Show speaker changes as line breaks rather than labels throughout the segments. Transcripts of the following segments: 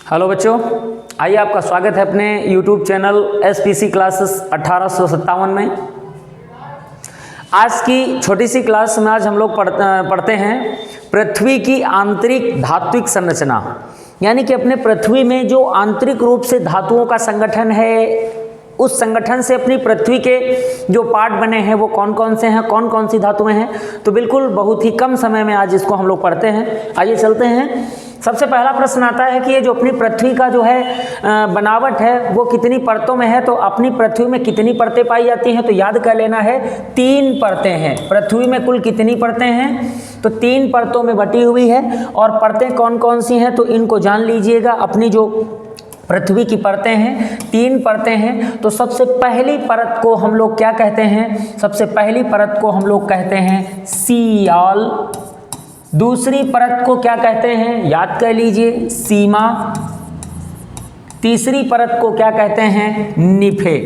Hello बच्चों, आइए आपका स्वागत है अपने YouTube चैनल SPC क्लासेस 1857 में। आज की छोटी सी क्लास में आज हम लोग पढ़ते हैं पृथ्वी की आंतरिक धात्विक संरचना, यानी कि अपने पृथ्वी में जो आंतरिक रूप से धातुओं का संगठन है, उस संगठन से अपनी पृथ्वी के जो पार्ट बने हैं वो कौन कौन से हैं, कौन कौन सी धातुएं हैं। तो बिल्कुल बहुत ही कम समय में आज इसको हम लोग पढ़ते हैं। आइए चलते हैं। सबसे पहला प्रश्न आता है कि ये जो अपनी पृथ्वी का जो है बनावट है वो कितनी परतों में है। तो अपनी पृथ्वी में कितनी परतें पाई जाती हैं, तो याद कर लेना है 3 परतें हैं। पृथ्वी में कुल कितनी परतें हैं, तो 3 परतों में बटी हुई है। और परतें कौन कौन सी हैं तो इनको जान लीजिएगा। अपनी जो पृथ्वी की परतें हैं 3 परतें हैं। तो सबसे पहली परत को हम लोग क्या कहते हैं, सबसे पहली परत को हम लोग कहते हैं सियाल। दूसरी परत को क्या कहते हैं, याद कर लीजिए, सीमा। तीसरी परत को क्या कहते हैं, निफे।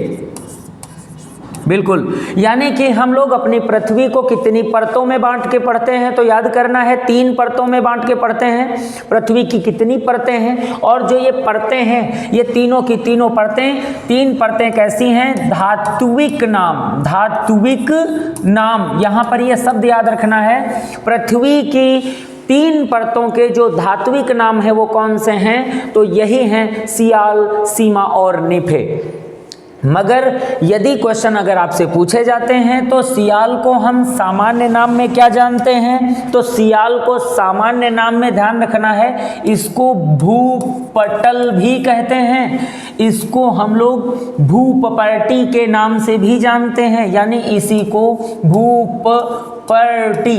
बिल्कुल, यानी कि हम लोग अपनी पृथ्वी को कितनी परतों में बांट के पढ़ते हैं, तो याद करना है 3 परतों में बांट के पढ़ते हैं। पृथ्वी की कितनी परतें हैं, और जो ये परतें हैं ये तीनों की तीनों परतें, 3 परतें कैसी हैं, धात्विक नाम। धात्विक नाम, यहाँ पर ये शब्द याद रखना है। पृथ्वी की 3 परतों के जो धात्विक नाम है वो कौन से हैं, तो यही हैं सियाल, सीमा और निफे। मगर यदि क्वेश्चन अगर आपसे पूछे जाते हैं तो सियाल को हम सामान्य नाम में क्या जानते हैं, तो सियाल को सामान्य नाम में ध्यान रखना है, इसको भूपटल भी कहते हैं। इसको हम लोग भूपपर्टी के नाम से भी जानते हैं, यानी इसी को भूपपर्टी,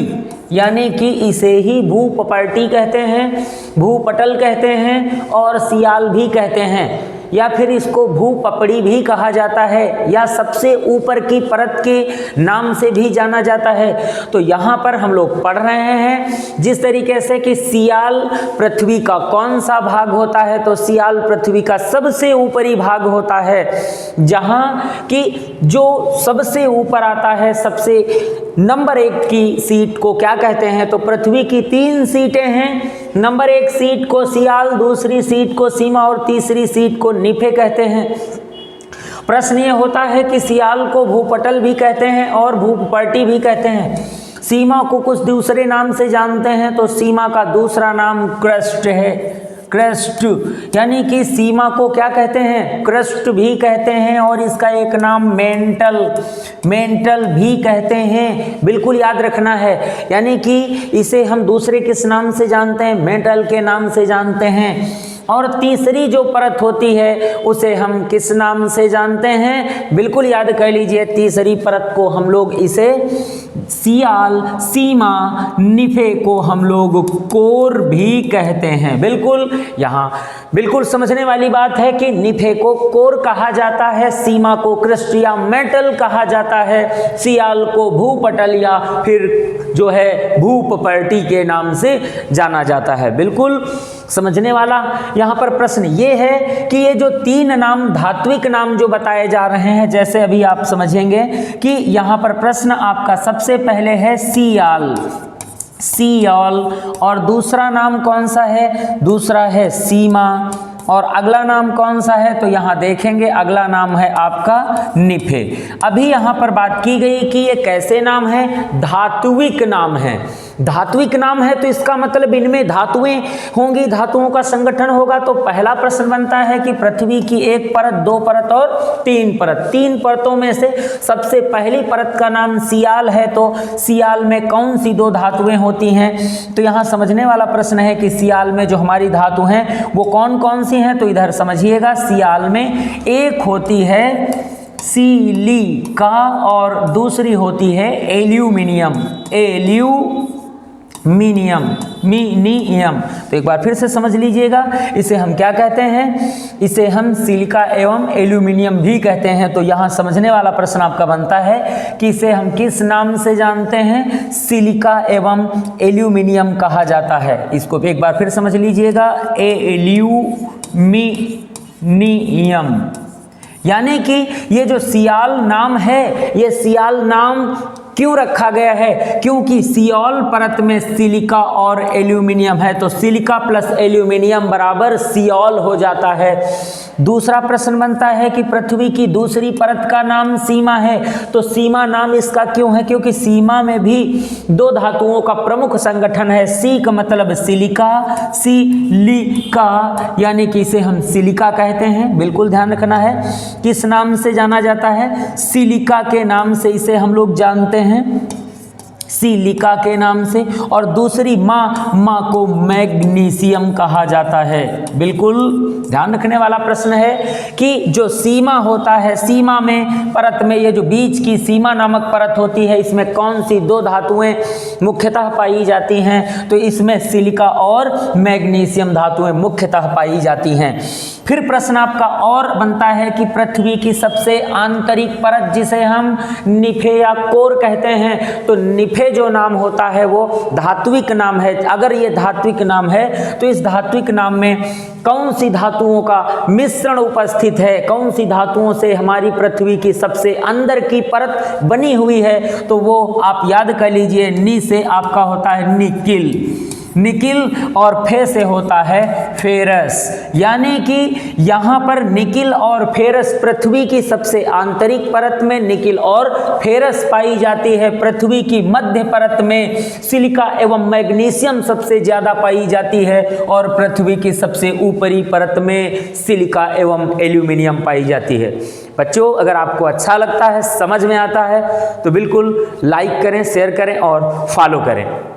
यानी कि इसे ही भूपपर्टी कहते हैं, भूपटल कहते हैं और सियाल भी कहते हैं, या फिर इसको भूपपड़ी भी कहा जाता है, या सबसे ऊपर की परत के नाम से भी जाना जाता है। तो यहाँ पर हम लोग पढ़ रहे हैं जिस तरीके से कि सियाल पृथ्वी का कौन सा भाग होता है, तो सियाल पृथ्वी का सबसे ऊपरी भाग होता है, जहाँ कि जो सबसे ऊपर आता है, सबसे नंबर 1 की सीट को क्या कहते हैं, तो पृथ्वी की 3 सीटें हैं। नंबर 1 सीट को सियाल, दूसरी सीट को सीमा और तीसरी सीट को निफे कहते हैं। प्रश्न ये होता है कि सियाल को भूपटल भी कहते हैं और भूपपर्टी भी कहते हैं। सीमा को कुछ दूसरे नाम से जानते हैं, तो सीमा का दूसरा नाम क्रस्ट है, क्रस्ट, यानी कि सीमा को क्या कहते हैं, क्रस्ट भी कहते हैं, और इसका एक नाम मेंटल, मेंटल भी कहते हैं। बिल्कुल याद रखना है, यानी कि इसे हम दूसरे किस नाम से जानते हैं, मेंटल के नाम से जानते हैं। और तीसरी जो परत होती है उसे हम किस नाम से जानते हैं, बिल्कुल याद कर लीजिए, तीसरी परत को हम लोग इसे सियाल, सीमा, निफे को हम लोग कोर भी कहते हैं। बिल्कुल यहाँ बिल्कुल समझने वाली बात है कि निफे को कोर कहा जाता है, सीमा को क्रस्ट या मेटल कहा जाता है, सियाल को भूपटल या फिर जो है भूपपर्टी के नाम से जाना जाता है। बिल्कुल समझने वाला यहाँ पर प्रश्न ये है कि ये जो 3 नाम, धात्विक नाम जो बताए जा रहे हैं, जैसे अभी आप समझेंगे कि यहाँ पर प्रश्न आपका सबसे पहले है सियाल, सियाल, और दूसरा नाम कौन सा है, दूसरा है सीमा, और अगला नाम कौन सा है, तो यहाँ देखेंगे अगला नाम है आपका निफे। अभी यहाँ पर बात की गई कि ये कैसे नाम है, धात्विक नाम है। धात्विक नाम है तो इसका मतलब इनमें धातुएं होंगी, धातुओं का संगठन होगा। तो पहला प्रश्न बनता है कि पृथ्वी की 1 परत, 2 परत और 3 परत, 3 परतों में से सबसे पहली परत का नाम सियाल है, तो सियाल में कौन सी 2 धातुएं होती हैं, तो यहाँ समझने वाला प्रश्न है कि सियाल में जो हमारी धातु हैं वो कौन कौन सी हैं। तो इधर समझिएगा, सियाल में एक होती है सिलिका और दूसरी होती है एल्यूमिनियम, मीनियम। तो एक बार फिर से समझ लीजिएगा, इसे हम क्या कहते हैं, इसे हम सिलिका एवं एल्यूमिनियम भी कहते हैं। तो यहाँ समझने वाला प्रश्न आपका बनता है कि इसे हम किस नाम से जानते हैं, सिलिका एवं एल्यूमिनियम कहा जाता है। इसको एक बार फिर समझ लीजिएगा, एल्यूमिनियम, यानी कि ये जो सियाल नाम है, ये सियाल नाम क्यों रखा गया है? क्योंकि सियोल परत में सिलिका और एल्यूमिनियम है, तो सिलिका प्लस एल्यूमिनियम बराबर सियोल हो जाता है। दूसरा प्रश्न बनता है कि पृथ्वी की दूसरी परत का नाम सीमा है, तो सीमा नाम इसका क्यों है? क्योंकि सीमा में भी दो धातुओं का प्रमुख संगठन है। सी का मतलब सिलिका, सिलिका यानी कि इसे हम सिलिका कहते हैं। बिल्कुल ध्यान रखना है, किस नाम से जाना जाता है? सिलिका के नाम से इसे हम लोग जानते हैं, सिलिका के नाम से। और दूसरी मां को मैग्नीशियम कहा जाता है। बिल्कुल ध्यान रखने वाला प्रश्न है कि जो सीमा होता है, सीमा में परत में ये जो बीच की सीमा नामक परत होती है, इसमें कौन सी दो धातुएं मुख्यतः पाई जाती हैं? तो इसमें सिलिका और मैग्नीशियम धातुएं मुख्यतः पाई जाती हैं। फिर प्रश्न आपका और बनता है कि पृथ्वी की सबसे आंतरिक परत जिसे हम निफे या कोर कहते हैं, तो निफे जो नाम होता है वो धात्विक नाम है। अगर ये धात्विक नाम है तो इस धात्विक नाम में कौन सी धातुओं का मिश्रण उपस्थित है, कौन सी धातुओं से हमारी पृथ्वी की सबसे अंदर की परत बनी हुई है, तो वो आप याद कर लीजिए। नी से आपका होता है निकिल, निकिल और फे से होता है फेरस। यानी कि यहाँ पर निकिल और फेरस पृथ्वी की सबसे आंतरिक परत में निकिल और फेरस पाई जाती है। पृथ्वी की मध्य परत में सिलिका एवं मैग्नीशियम सबसे ज़्यादा पाई जाती है और पृथ्वी की सबसे ऊपरी परत में सिलिका एवं एल्यूमिनियम पाई जाती है। बच्चों, अगर आपको अच्छा लगता है, समझ में आता है, तो बिल्कुल लाइक करें, शेयर करें और फॉलो करें।